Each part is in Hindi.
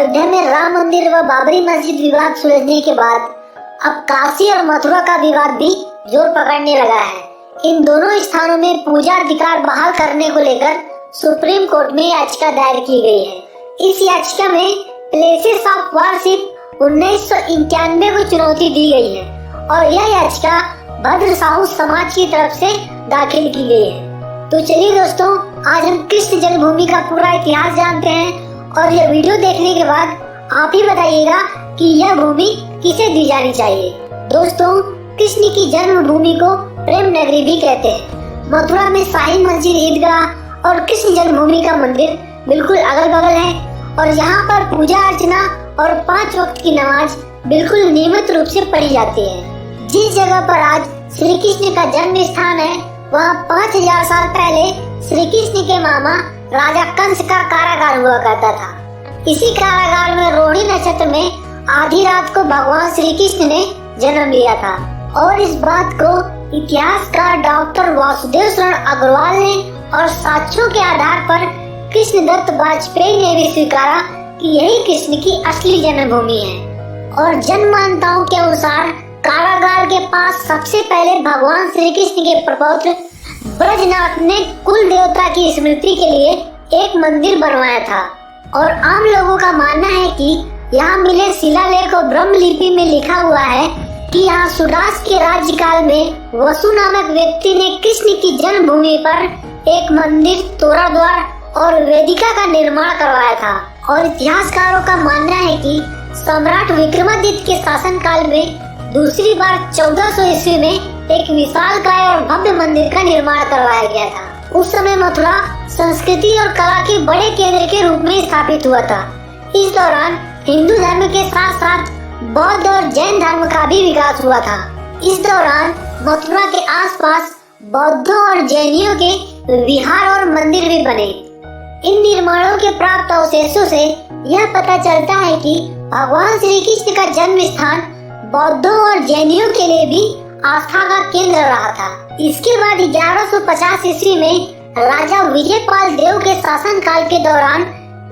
अयोध्या में राम मंदिर व बाबरी मस्जिद विवाद सुलझने के बाद अब काशी और मथुरा का विवाद भी जोर पकड़ने लगा है। इन दोनों स्थानों में पूजा अधिकार बहाल करने को लेकर सुप्रीम कोर्ट में याचिका दायर की गई है। इस याचिका में प्लेसेस ऑफ वर्शिप 1991 को चुनौती दी गई है और यह याचिका भद्र साहू समाज की तरफ से दाखिल की गई है। तो चलिए दोस्तों, आज हम कृष्ण जन्मभूमि का पूरा इतिहास जानते हैं और यह वीडियो देखने के बाद आप ही बताइएगा कि यह भूमि किसे दी जानी चाहिए। दोस्तों, कृष्ण की जन्मभूमि को प्रेम नगरी भी कहते हैं। मथुरा में शाही मस्जिद, ईदगाह और कृष्ण जन्मभूमि का मंदिर बिल्कुल अगल बगल है और यहाँ पर पूजा अर्चना और 5 वक्त की नमाज बिल्कुल नियमित रूप से पढ़ी जाती है। जिस जगह पर आज श्री कृष्ण का जन्म स्थान है, वहाँ 5000 साल पहले श्री कृष्ण के मामा राजा कंस का कारागार हुआ करता था। इसी कारागार में रोहिणी नक्षत्र में आधी रात को भगवान श्री कृष्ण ने जन्म लिया था और इस बात को इतिहासकार डॉक्टर वासुदेव शरण अग्रवाल ने और साक्ष्यों के आधार पर कृष्णदत्त वाजपेयी ने भी स्वीकारा कि यही कृष्ण की असली जन्मभूमि है। और जन मान्यताओं के अनुसार कारागार के पास सबसे पहले भगवान श्री कृष्ण के प्रपौत्र ब्रजनाथ ने कुल देवता की स्मृति के लिए एक मंदिर बनवाया था और आम लोगों का मानना है कि यहाँ मिले शिलालेख और ब्रह्म लिपि में लिखा हुआ है कि यहाँ सुदास के राज्यकाल में वसु नामक व्यक्ति ने कृष्ण की जन्मभूमि पर एक मंदिर, तोरा द्वार और वेदिका का निर्माण करवाया था। और इतिहासकारों का मानना है कि सम्राट विक्रमादित्य के शासन काल में दूसरी बार 1400 ईस्वी में एक विशालकाय और भव्य मंदिर का निर्माण करवाया गया था। उस समय मथुरा संस्कृति और कला के बड़े केंद्र के रूप में स्थापित हुआ था। इस दौरान हिंदू धर्म के साथ साथ बौद्ध और जैन धर्म का भी विकास हुआ था। इस दौरान मथुरा के आसपास बौद्धों और जैनियों के विहार और मंदिर भी बने। इन निर्माणों के प्राप्त अवशेषों से यह पता चलता है कि भगवान श्री कृष्ण का जन्म स्थान बौद्धों और जैनियों के लिए भी आस्था का केंद्र रहा था। इसके बाद 1150 ईस्वी में राजा विजयपाल देव के शासन काल के दौरान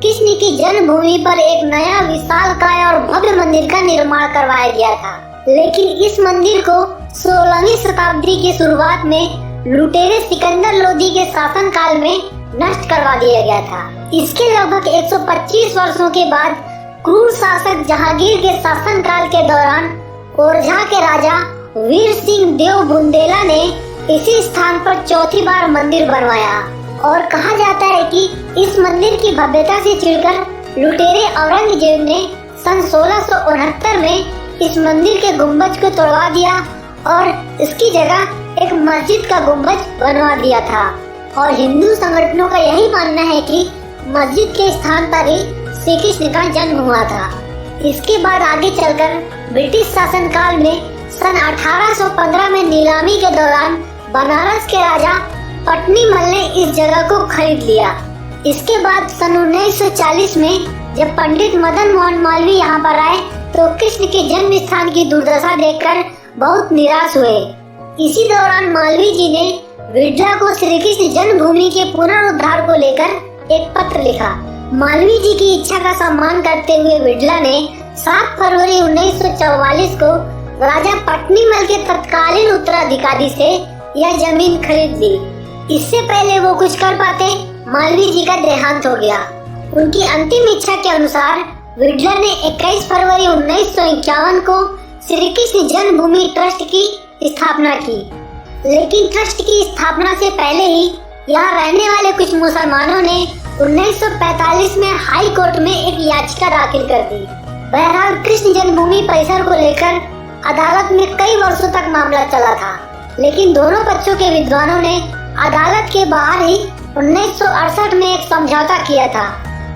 कृष्ण की जन्मभूमि पर एक नया विशालकाय और भव्य मंदिर का निर्माण करवाया गया था। लेकिन इस मंदिर को 16वीं शताब्दी की शुरुआत में लुटेरे सिकंदर लोदी के शासन काल में नष्ट करवा दिया गया था। इसके लगभग 125 वर्षों के बाद क्रूर शासक जहांगीर के शासन काल के दौरान ओरछा के राजा वीर सिंह देव बुंदेला ने इसी स्थान पर चौथी बार मंदिर बनवाया और कहा जाता है कि इस मंदिर की भव्यता से चिढ़कर लुटेरे औरंगजेब ने सन 1669 में इस मंदिर के गुम्बज को तोड़वा दिया और इसकी जगह एक मस्जिद का गुम्बज बनवा दिया था। और हिंदू संगठनों का यही मानना है कि मस्जिद के स्थान पर ही श्री कृष्ण का जन्म हुआ था। इसके बाद आगे चलकर ब्रिटिश शासन काल में सन 1815 में नीलामी के दौरान बनारस के राजा पट्नीमल ने इस जगह को खरीद लिया। इसके बाद सन 1940 में जब पंडित मदन मोहन मालवीय यहाँ पर आए तो कृष्ण के जन्म स्थान की दुर्दशा देखकर बहुत निराश हुए। इसी दौरान मालवीय जी ने विड़ला को श्री कृष्ण जन्मभूमि के पुनरुद्धार को लेकर एक पत्र लिखा। मालवीय जी की इच्छा का सम्मान करते हुए विड़ला ने 7 फरवरी 1944 को राजा पट्नीमल के तत्कालीन उत्तराधिकारी से यह जमीन खरीद ली। इससे पहले वो कुछ कर पाते, मालवीय जी का देहांत हो गया। उनकी अंतिम इच्छा के अनुसार विड़ला ने 21 फरवरी 1951 को श्री कृष्ण जन्मभूमि ट्रस्ट की स्थापना की। लेकिन ट्रस्ट की स्थापना से पहले ही यहाँ रहने वाले कुछ मुसलमानों ने 1945 में हाई कोर्ट में एक याचिका दाखिल कर दी। बहरहाल कृष्ण जन्मभूमि परिसर को लेकर अदालत में कई वर्षों तक मामला चला था, लेकिन दोनों पक्षों के विद्वानों ने अदालत के बाहर ही 1968 में एक समझौता किया था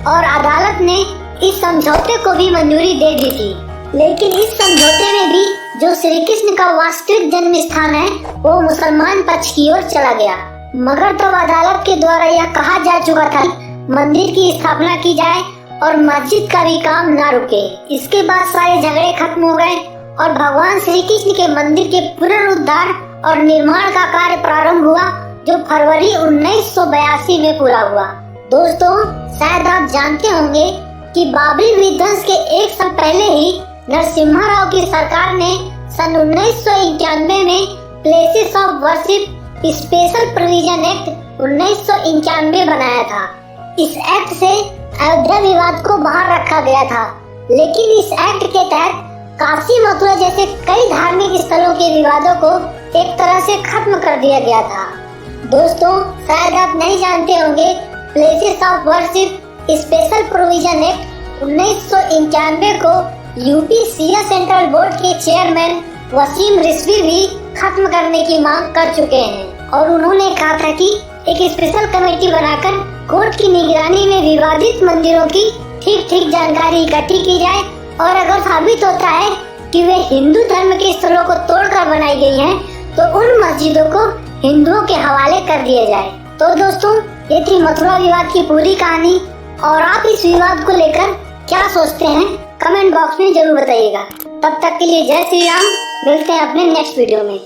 और अदालत ने इस समझौते को भी मंजूरी दे दी थी। लेकिन इस समझौते में भी जो श्री कृष्ण का वास्तविक जन्म स्थान है वो मुसलमान पक्ष की ओर चला गया। मगर तब अदालत के द्वारा यह कहा जा चुका था मंदिर की स्थापना की जाए और मस्जिद का भी काम न रुके। इसके बाद सारे झगड़े खत्म हो गए और भगवान श्री कृष्ण के मंदिर के पुनरुद्धार और निर्माण का कार्य प्रारंभ हुआ, जो फरवरी 1982 में पूरा हुआ। दोस्तों, शायद आप जानते होंगे कि बाबरी विध्वंस के एक साल पहले ही नरसिम्हा राव की सरकार ने सन 1991 में places of worship special provision act 1991 बनाया था। इस एक्ट से अयोध्या विवाद को बाहर रखा गया था, लेकिन इस एक्ट के तहत काशी मथुरा जैसे कई धार्मिक स्थलों के विवादों को एक तरह से खत्म कर दिया गया था। दोस्तों, शायद आप नहीं जानते होंगे, places of worship special provision act 1991 को यूपी सिया सेंट्रल बोर्ड के चेयरमैन वसीम रिजवी भी खत्म करने की मांग कर चुके हैं और उन्होंने कहा था कि एक स्पेशल कमेटी बनाकर कोर्ट की निगरानी में विवादित मंदिरों की ठीक जानकारी इकट्ठी की जाए और अगर साबित होता है कि वे हिंदू धर्म के स्थलों को तोड़कर बनाई गई हैं, तो उन मस्जिदों को हिंदुओं के हवाले कर दिया जाए। तो दोस्तों, ये थी मथुरा विवाद की पूरी कहानी और आप इस विवाद को लेकर क्या सोचते हैं कमेंट बॉक्स में जरूर बताइएगा। तब तक के लिए जय श्री राम। मिलते हैं अपने नेक्स्ट वीडियो में।